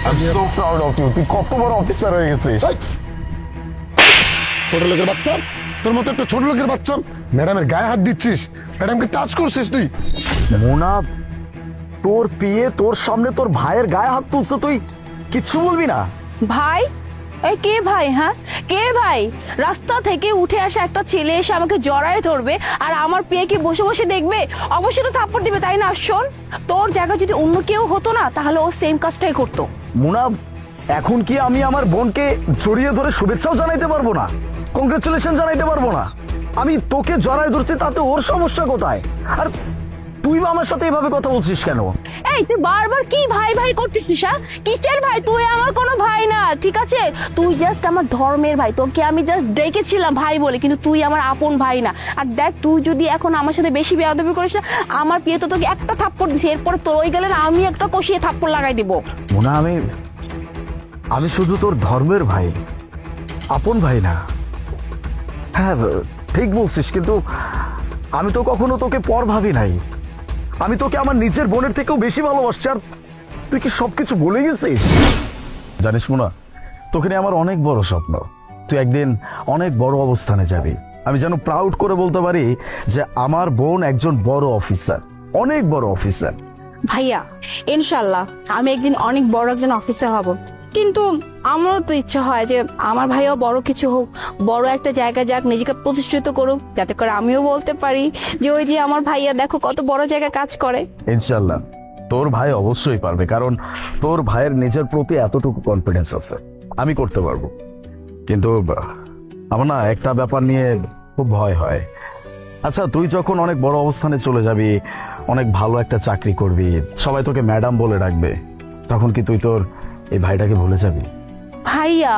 I'm so proud of you. তুই কত বড় অফিসার হয়ে গেছিস। ছোট লোকের বাচ্চা, তোর মতো একটা ছোট লোকের বাচ্চা ম্যাডামের গায়ে হাত দিচ্ছিস, ম্যাডামকে টাচ করছিস তুই। মোনা, তোর পিয়ে তোর সামনে তোর ভাইয়ের গায়ে হাত তুলছে, তুই কিচ্ছু বলবি না? ভাই? এই কে ভাই? হ্যাঁ, কে ভাই? রাস্তা থেকে উঠে আসা একটা ছেলে এসে আমাকে জড়ায় ধরবে আর আমার পেয়েকে বসে বসে দেখবে, অবশ্যই তো থাপ্পড় দিবে, তাই না? শোন, তোর জায়গায় যদি অন্য কেউ হতো না তাহলে ও সেম কাজটাই করতো। মোনা, এখন কি আমি আমার বোনকে জড়িয়ে ধরে শুভেচ্ছাও জানাইতে পারবো না, কংগ্রেচুলেশন জানাইতে পারবো না? আমি তোকে জড়ায় ধরছি, তাতে ওর সমস্যা কোথায়? আর তুই আমার সাথে এভাবে কথা বলছিস কেন? এই তুই বারবার কি ভাই ভাই করতেছিস? কিসের ভাই? তুই আমার কোনো ভাই না, ঠিক আছে? তুই জাস্ট আমার ধর্মের ভাই, তোকে আমি জাস্ট ডেকেছিলাম ভাই বলে, কিন্তু তুই আমার আপন ভাই না। আর দেখ, তুই যদি এখন আমার সাথে বেশি বেয়াদবি করিস না, আমার বিয়ে তো তোকে একটা থাপ্পড় দিছি, এরপরে তোর ওই গেলে না আমি একটা কষিয়ে থাপ্পড় লাগাই দিব। মোনা, আমি শুধু তোর ধর্মের ভাই, আপন ভাই না। হ্যাঁ ঠিক বলছিস, কিন্তু আমি তো কখনো তোকে পর ভাবি নাই। আমি তোকে আমার নিজের বোনের থেকেও বেশি ভালোবাসছি, আর তুই কি সবকিছু ভুলে গেছিস? জানিস মোনা, তোকে নিয়ে আমার অনেক বড় স্বপ্ন। তুই একদিন অনেক বড় অবস্থানে যাবি। আমি যেন প্রাউড করে বলতে পারি যে আমার বোন একজন বড় অফিসার, অনেক বড় অফিসার। ভাইয়া, ইনশাল্লাহ আমি একদিন অনেক বড় একজন অফিসার হব, কিন্তু আমারও তো ইচ্ছা হয় যে আমার ভাইও বড় কিছু হোক, বড় একটা জায়গায় যাক, নিজেকে প্রতিষ্ঠিত করুক, যাতে করে আমিও বলতে পারি যে ওই যে আমার ভাইয়া দেখো কত বড় জায়গায় কাজ করে। ইনশাল্লাহ তোর ভাই অবশ্যই পারবে, কারণ তোর ভাইয়ের নিজের প্রতি এতটুকু কনফিডেন্স আছে। আমি করতে পারবো, কিন্তু আমার না একটা ব্যাপার নিয়ে খুব ভয় হয়। আচ্ছা, তুই যখন অনেক বড় অবস্থানে চলে যাবি, অনেক ভালো একটা চাকরি করবি, সবাই তোকে ম্যাডাম বলে ডাকবে, তখন কি তুই তোর এই ভাইটাকে ভুলে যাবি? ভাইয়া,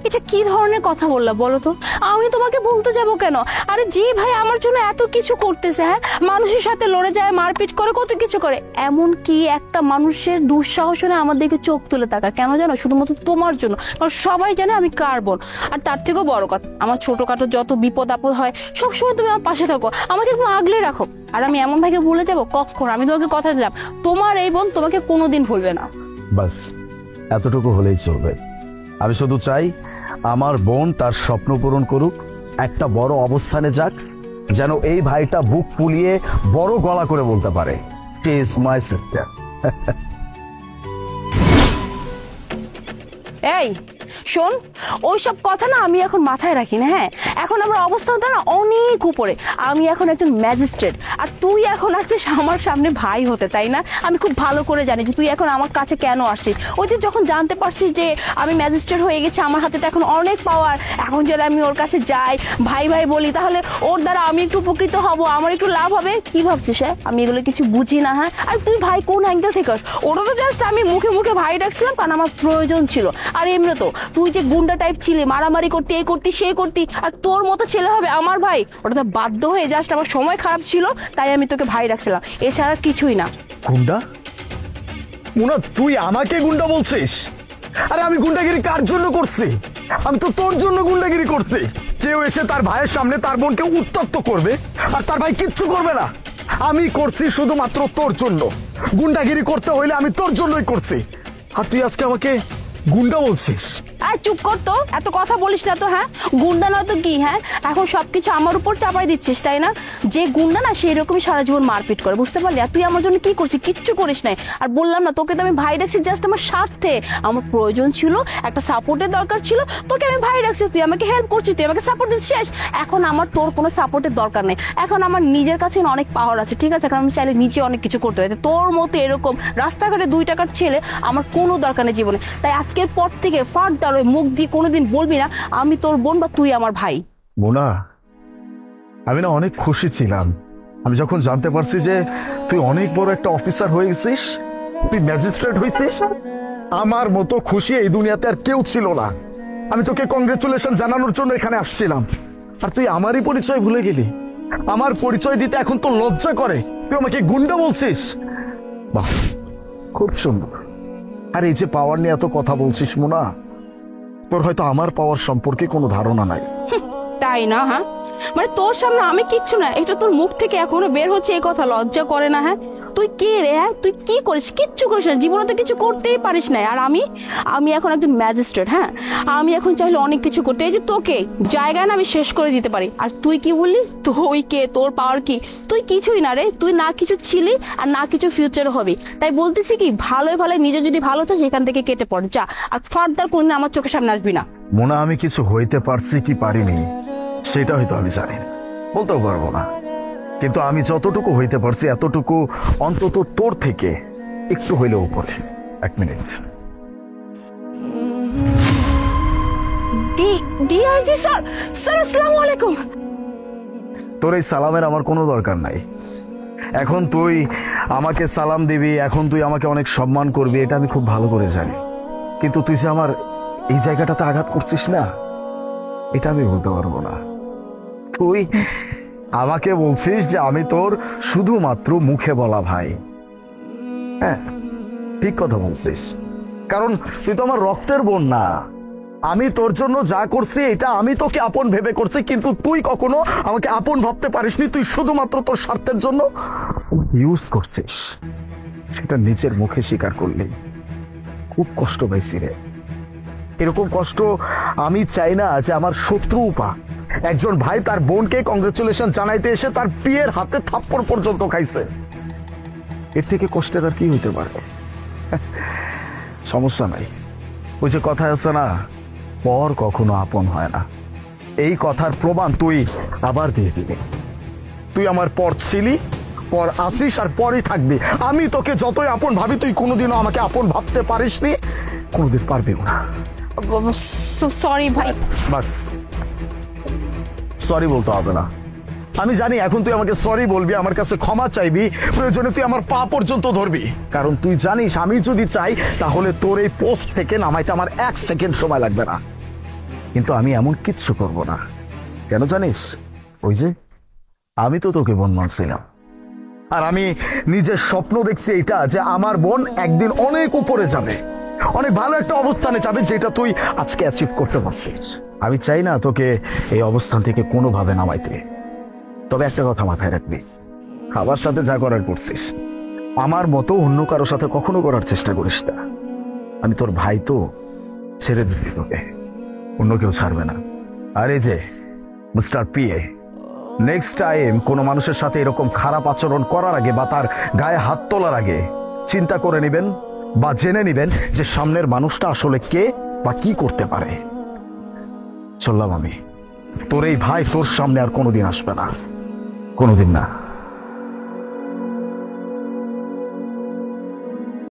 এটা কি ধরনের কথা বললা বলো তো? আমি তোমাকে বলতে যাব কেন? আরে যে ভাই আমার জন্য এত কিছু করতেছে, হ্যাঁ, মানুষের সাথে লড়ে যায়, মারপিট করে, কত কিছু করে, এমন কি একটা মানুষের দুঃসাহস হলে আমার দিকে চোখ তুলে তাকায় কেন জানো? শুধুমাত্র তোমার জন্য, কারণ সবাই জানে আমি কার বোন। আর তার থেকেও বড় কথা, আমার ছোটখাটো যত বিপদ আপদ হয় সবসময় তুমি আমার পাশে থাকো, আমাকে একটু আগলে রাখো। আর আমি এমন ভাইকে ভুলে যাবো কখন? আমি তোমাকে কথা দিলাম, তোমার এই বোন তোমাকে কোনোদিন ভুলবে না। বাস এতটুকু হলেই চলবে। আমি শুধু চাই আমার বোন তার স্বপ্ন পূরণ করুক, একটা বড় অবস্থানে যাক, যেন এই ভাইটা বুক ফুলিয়ে বড় গলা করে বলতে পারে, শি ইজ মাই সিস্টার। এই শোন, ওইসব কথা না আমি এখন মাথায় রাখি না। হ্যাঁ, এখন আমার অবস্থাটা না অনেক উপরে, আমি এখন একজন ম্যাজিস্ট্রেট, আর তুই এখন আছিস আমার সামনে ভাই হতে, তাই না? আমি খুব ভালো করে জানি যে তুই এখন আমার কাছে কেন আসছিস। ওই যে যখন জানতে পারছিস যে আমি ম্যাজিস্ট্রেট হয়ে গেছি, আমার হাতে তো এখন অনেক পাওয়ার, এখন যদি আমি ওর কাছে যাই, ভাই ভাই বলি, তাহলে ওর দ্বারা আমি একটু উপকৃত হব, আমার একটু লাভ হবে। কি ভাবছিস? হ্যাঁ, আমি এগুলো কিছু বুঝি না। হ্যাঁ, আর তুই ভাই কোন অ্যাঙ্গেল থেকে আস? ওটা তো জাস্ট আমি মুখে মুখে ভাই ডাকছিলাম কারণ আমার প্রয়োজন ছিল। আর এমনি তো তুই যে গুন্ডা টাইপ ছিলি, মারামারি করতি, এই করতি সেই করতি, আর তোর মতো ছেলে হবে আমার ভাই, ওটা তো বাধ্য হয়ে জাস্ট আমার সময় খারাপ ছিল তাই আমি তোকে ভাই রাখছিলাম, এছাড়া কিছুই না। গুন্ডা? মোনা, তুই আমাকে গুন্ডা বলছিস? আরে আমি গুন্ডাগিরি কার জন্য করছি? আমি তো তোর জন্য গুন্ডাগিরি করছি। কেউ এসে তার ভাইয়ের সামনে তার বোনকে উত্তপ্ত করবে আর তার ভাই কিচ্ছু করবে না। আমি করছি শুধুমাত্র তোর জন্য। গুন্ডাগিরি করতে হইলে আমি তোর জন্যই করছি, আর তুই আজকে আমাকে গুন্ডা বলছিস? আর চুপ কর তো, এত কথা বলিস না তো। হ্যাঁ, গুন্ডা নয় তো কি? হ্যাঁ, এখন সবকিছু আমার উপর চাপাই দিচ্ছিস, তাই না? যে গুন্ডা না সেই রকমই সারা জীবন মারপিট করে, বুঝতে পারলি? আর তুই আমার জন্য কি করছিস? কিচ্ছু করিস নাই। আর বললাম না তোকে তো আমি ভাই রাখছি জাস্ট আমার স্বার্থে, আমার প্রয়োজন ছিল, একটা সাপোর্টের দরকার ছিল, তোকে আমি ভাই রাখছি, তুই আমাকে হেল্প করছিস, তুই আমাকে সাপোর্ট দিচ্ছিস। শেষ, এখন আমার তোর কোনো সাপোর্টের দরকার নেই, এখন আমার নিজের কাছে অনেক পাওয়ার আছে, ঠিক আছে? কারণ আমি চাইলে নিজে অনেক কিছু করতে পারি। তোর মতো এরকম রাস্তাঘাটে 2 টাকার ছেলে আমার কোনো দরকার নেই জীবনে। তাই আজকের পর থেকে ফার্দার ওই মুখ দিয়ে কোনোদিন বলবি না আমি তোর বোন বা তুই আমার ভাই। মোনা, আমি না অনেক খুশি ছিলাম আমি যখন জানতে পারছি যে তুই অনেক বড় একটা অফিসার হয়ে গেছিস, তুই ম্যাজিস্ট্রেট হয়েছিস। আমার মতো খুশি এই দুনিয়াতে আর কেউ ছিল না। আমি তোকে কংগ্রেচুলেশন জানানোর জন্য এখানে আসছিলাম, আর তুই আমারই পরিচয় ভুলে গেলি। আমার পরিচয় দিতে এখন তো লজ্জা করে, তুই আমাকে গুন্ডা বলছিস। বাহ, খুব সুন্দর। আর এই যে পাওয়ার নিয়ে এত কথা বলছিস মোনা, তোর হয়তো আমার পাওয়ার সম্পর্কে কোনো ধারণা নাই, তাই না? হ্যাঁ, মানে তোর সামনে আমি কিচ্ছু না, এটা তোর মুখ থেকে এখনো বের হচ্ছে এই কথা লজ্জা করে না? হ্যাঁ, তুই কে রে? হ্যাঁ, তুই কি করিস? কিচ্ছু করিস না, জীবনে তো কিছু করতেই পারিস না। আর আমি এখন একজন ম্যাজিস্ট্রেট। হ্যাঁ, আমি এখন চাইলে অনেক কিছু করতে, এই যে তোকে জায়গায় না আমি শেষ করে দিতে পারি। আর তুই কি বললি? তুই কে? তোর পাওয়ার কি? তুই কিছুই না রে, তুই না কিছু ছিলি আর না কিছু ফিউচার হবি। তাই বলতেছি কি, ভালোই ভালো নিজে যদি ভালো চাস সেখান থেকে কেটে পড়, যা। আর ফার্দার কোনদিন আমার চোখের সামনে আসবি না। মোনা, আমি কিছু হইতে পারছি কি পারিনি সেটা হয়তো আমি জানি না, বলতেও পারবো না, কিন্তু আমি যতটুকু হইতে পারছি এতটুকু অন্তত তোর থেকে একটু হইলেও উপরে। 1 মিনিট। ডিআইজি স্যার, স্যার আসসালামু আলাইকুম। তোর এই সালামের আমার কোনো দরকার নাই। এখন তুই আমাকে সালাম দিবি, এখন তুই আমাকে অনেক সম্মান করবি, এটা আমি খুব ভালো করে জানি, কিন্তু তুই যে আমার এই জায়গাটাতে আঘাত করছিস না, এটা আমি বলতে পারবো না। তুই আমাকে বলছিস যে আমি তোর শুধুমাত্র মুখে বলা ভাই। হ্যাঁ, ঠিক কথা বলছিস, কারণ তুই তো আমার রক্তের বোন না। আমি তোর জন্য যা করছি এটা আমি তোকে আপন ভেবে করছি, কিন্তু তুই কখনো আমাকে আপন ভাবতে পারিসনি। তুই শুধুমাত্র তোর স্বার্থের জন্য ইউজ করছিস, সেটা নিজের মুখে স্বীকার করলি। খুব কষ্ট পাইছি রে। এরকম কষ্ট আমি চাই না যে আমার শত্রু পা। একজন ভাই তার বোনকে কংগ্রেচুলেশন জানাইতে এসে তার পিয়ের হাতে থাপ্পড় পর্যন্ত খাইছে। এর থেকে কষ্টের আর কি হইতে পারে? সমস্যা নাই, ওই যে কথা আছে না, পর কখনো আপন হয় না। এই কথার প্রমাণ তুই আবার দিয়ে দিবি। তুই আমার পর ছিলি, পর আসিস আর পরই থাকবি। আমি তোকে যতই আপন ভাবি, তুই কোনোদিনও আমাকে আপন ভাবতে পারিসনি, কোনোদিন পারবিও না। সরি ভাই। বাস, সরি বলতে হবে না। আমি জানি এখন তুই আমাকে সরি বলবি, আমার কাছে ক্ষমা চাইবি, প্রয়োজনে তুই আমার পা পর্যন্ত ধরবি, কারণ তুই জানিস আমি যদি চাই তাহলে তোর এই পোস্ট থেকে নামাইতে আমার 1 সেকেন্ড সময় লাগবে না। কিন্তু আমি এমন কিচ্ছু করব না। কেন জানিস? ওই যে আমি তো তোকে বোন মানছিলাম, আর আমি নিজের স্বপ্ন দেখছি এটা যে আমার বোন একদিন অনেক উপরে যাবে, অনেক ভালো একটা অবস্থানে যাবে, যেটা তুই আজকে অ্যাচিভ করতে পারছিস। আমি চাই না তোকে এই অবস্থান থেকে কোনোভাবে নামাইতে। তবে একটা কথা মাথায় রাখবি, খাবার সাথে যা করার করছিস, আমার মতো অন্য কারোর সাথে কখনো করার চেষ্টা করিস না। আমি তোর ভাই তো, ছেড়ে দিচ্ছি তোকে, অন্য কেউ ছাড়বে না। আর এই যে মিস্টার পিএ, নেক্সট টাইম কোনো মানুষের সাথে এরকম খারাপ আচরণ করার আগে বা তার গায়ে হাত তোলার আগে চিন্তা করে নেবেন বা জেনে নেবেন যে সামনের মানুষটা আসলে কে বা কি করতে পারে। চললাম আমি। তোর এই ভাই তোর সামনে আর কোনোদিন আসবে না, কোনোদিন না।